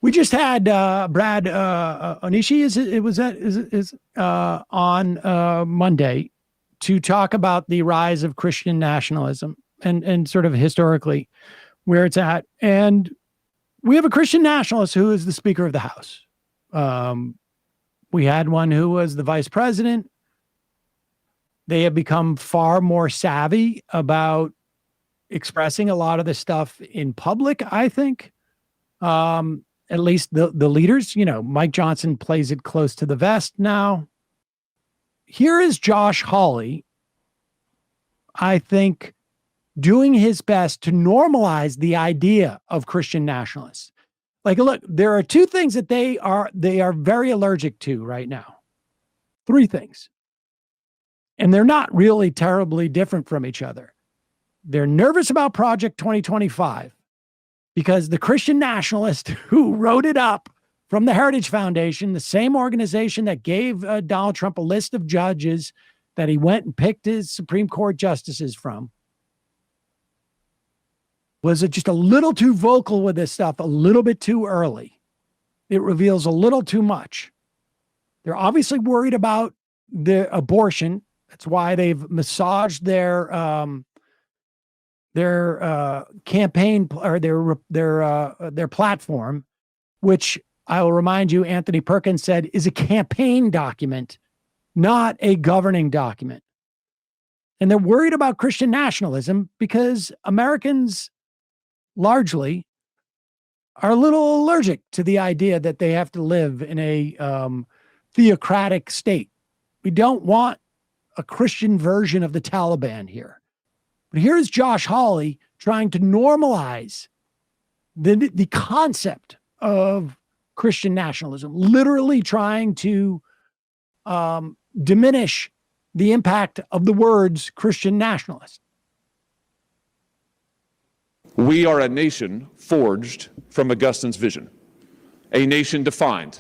We just had Brad Onishi on Monday to talk about the rise of Christian nationalism and sort of historically where it's at. And we have a Christian nationalist who is the Speaker of the House. We had one who was the Vice President. They have become far more savvy about expressing a lot of this stuff in public, I think. At least the leaders, Mike Johnson plays it close to the vest now. Here is Josh Hawley, I think, doing his best to normalize the idea of Christian nationalists. Like, look, there are two things that they are very allergic to right now. Three things. And they're not really terribly different from each other. They're nervous about Project 2025 because the Christian nationalist who wrote it up from the Heritage Foundation, the same organization that gave Donald Trump a list of judges that he went and picked his Supreme Court justices from, was it just a little too vocal with this stuff, a little bit too early. It reveals a little too much. They're obviously worried about the abortion. That's why they've massaged their campaign or their platform, which I will remind you, Anthony Perkins said is a campaign document, not a governing document. And they're worried about Christian nationalism because Americans largely are a little allergic to the idea that they have to live in a theocratic state. We don't want a Christian version of the Taliban here. But here's Josh Hawley trying to normalize the concept of Christian nationalism, literally trying to diminish the impact of the words Christian nationalist. We are a nation forged from Augustine's vision, a nation defined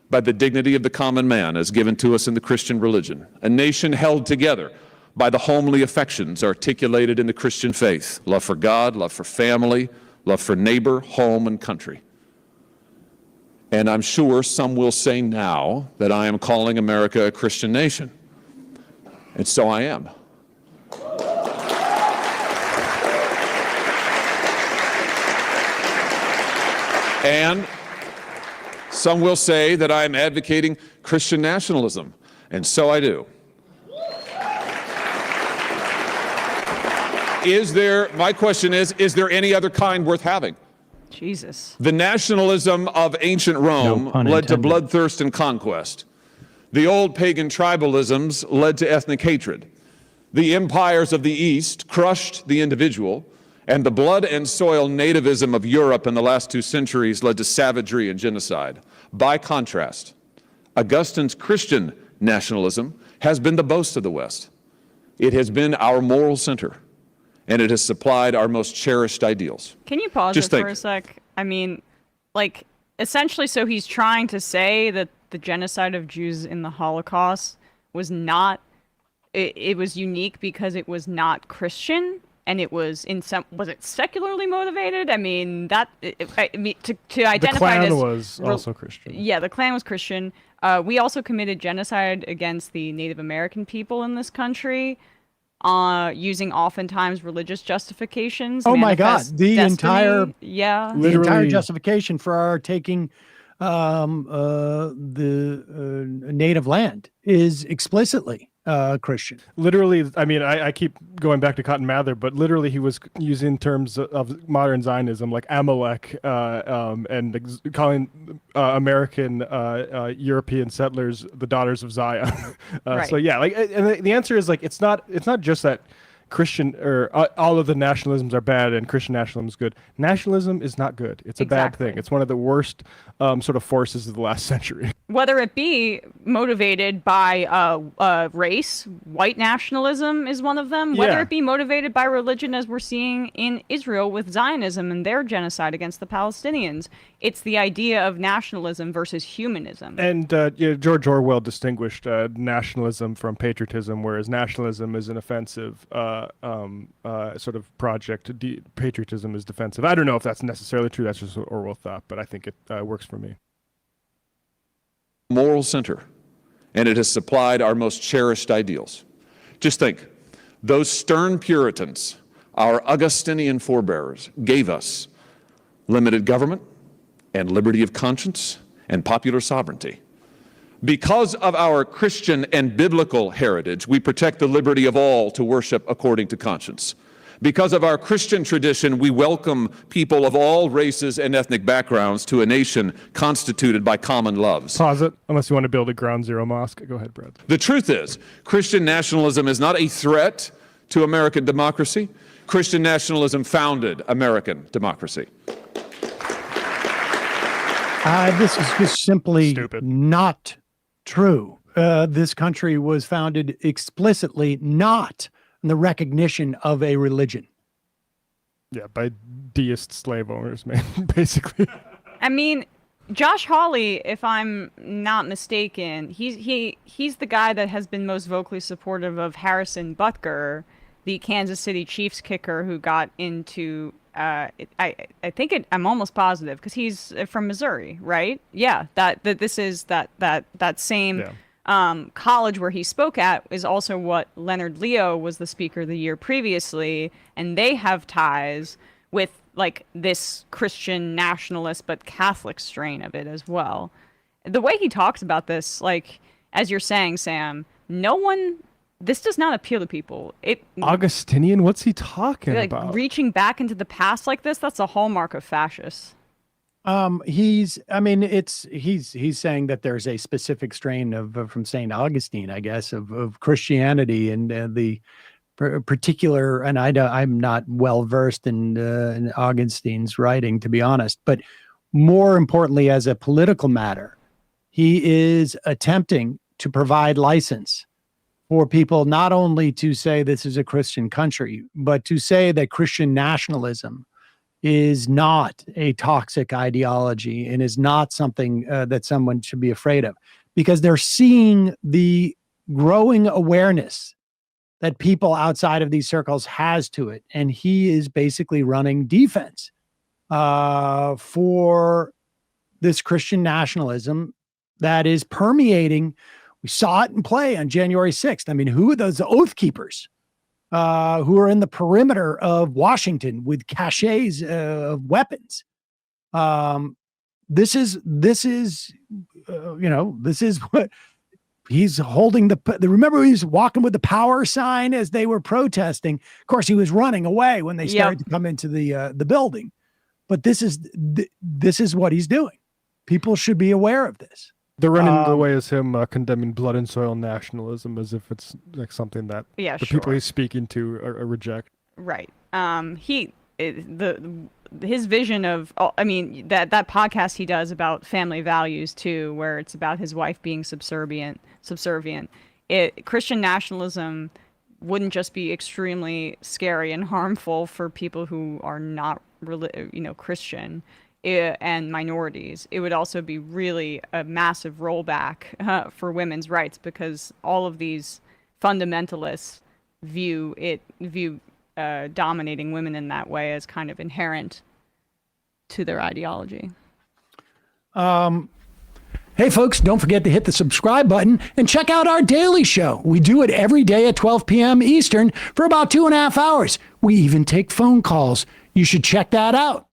by the dignity of the common man as given to us in the Christian religion, a nation held together by the homely affections articulated in the Christian faith, love for God, love for family, love for neighbor, home, and country. And I'm sure some will say now that I am calling America a Christian nation. And so I am. And some will say that I am advocating Christian nationalism, and so I do. My question is there any other kind worth having? Jesus. The nationalism of ancient Rome led to bloodthirst and conquest. The old pagan tribalisms led to ethnic hatred. The empires of the East crushed the individual, and the blood and soil nativism of Europe in the last 2 centuries led to savagery and genocide. By contrast, Augustine's Christian nationalism has been the boast of the West. It has been our moral center, and it has supplied our most cherished ideals. Can you pause it for a sec? I mean, essentially, so he's trying to say that the genocide of Jews in the Holocaust was not, it was unique because it was not Christian, and it was was it secularly motivated? I mean, to identify the Klan it as was also Christian. Yeah, the Klan was Christian. We also committed genocide against the Native American people in this country, using oftentimes religious justifications. Oh my God! The entire justification for our taking the native land is explicitly Christian. Literally, I mean, I keep going back to Cotton Mather, but literally he was using terms of modern Zionism like Amalek and calling American European settlers the daughters of Zion. Right. So yeah, and the answer is it's not just that Christian or all of the nationalisms are bad and Christian nationalism is good. Nationalism is not good. It's a bad thing. It's one of the worst sort of forces of the last century. Whether it be motivated by race, white nationalism is one of them. Whether it be motivated by religion, as we're seeing in Israel with Zionism and their genocide against the Palestinians. It's the idea of nationalism versus humanism. And George Orwell distinguished nationalism from patriotism, whereas nationalism is an offensive sort of project. Patriotism is defensive. I don't know if that's necessarily true. That's just what Orwell thought, but I think it works for me. Moral center, and it has supplied our most cherished ideals. Just think, those stern Puritans, our Augustinian forebears, gave us limited government and liberty of conscience and popular sovereignty. Because of our Christian and biblical heritage, we protect the liberty of all to worship according to conscience. Because of our Christian tradition, we welcome people of all races and ethnic backgrounds to a nation constituted by common loves. Pause it, unless you want to build a ground zero mosque. Go ahead, Brad. The truth is, Christian nationalism is not a threat to American democracy. Christian nationalism founded American democracy. This is just simply Stupid. not true. This country was founded explicitly not on the recognition of a religion. Yeah, by deist slave owners, man, basically. I mean, Josh Hawley, if I'm not mistaken, he's the guy that has been most vocally supportive of Harrison Butker, the Kansas City Chiefs kicker who got into I think I'm almost positive because he's from Missouri, right? Yeah, that this is that same college where he spoke at is also what Leonard Leo was the speaker the year previously, and they have ties with like this Christian nationalist but Catholic strain of it as well. The way he talks about this, like as you're saying, Sam, this does not appeal to people. Augustinian? What's he talking about? Reaching back into the past like this, that's a hallmark of fascists. He's saying that there's a specific strain from St. Augustine, I guess, of Christianity and the particular, and I'm not well versed in Augustine's writing, to be honest, but more importantly, as a political matter, he is attempting to provide license for people not only to say this is a Christian country, but to say that Christian nationalism is not a toxic ideology and is not something that someone should be afraid of, because they're seeing the growing awareness that people outside of these circles has to it. And he is basically running defense for this Christian nationalism that is permeating. We saw it in play on January 6th. I mean, who are those oath keepers who are in the perimeter of Washington with caches of weapons? This is what he's holding remember he was walking with the power sign as they were protesting. Of course, he was running away when they started to come into the building. But this is what he's doing. People should be aware of this. They're running the way as him condemning blood and soil nationalism as if it's like something that the people he's speaking to reject. Right. His vision of, that podcast he does about family values too, where it's about his wife being subservient. Christian nationalism wouldn't just be extremely scary and harmful for people who are not, Christian and minorities. It would also be really a massive rollback for women's rights, because all of these fundamentalists view dominating women in that way as kind of inherent to their ideology. Hey folks, don't forget to hit the subscribe button and check out our daily show. We do it every day at 12 p.m. Eastern for about 2.5 hours. We even take phone calls. You should check that out.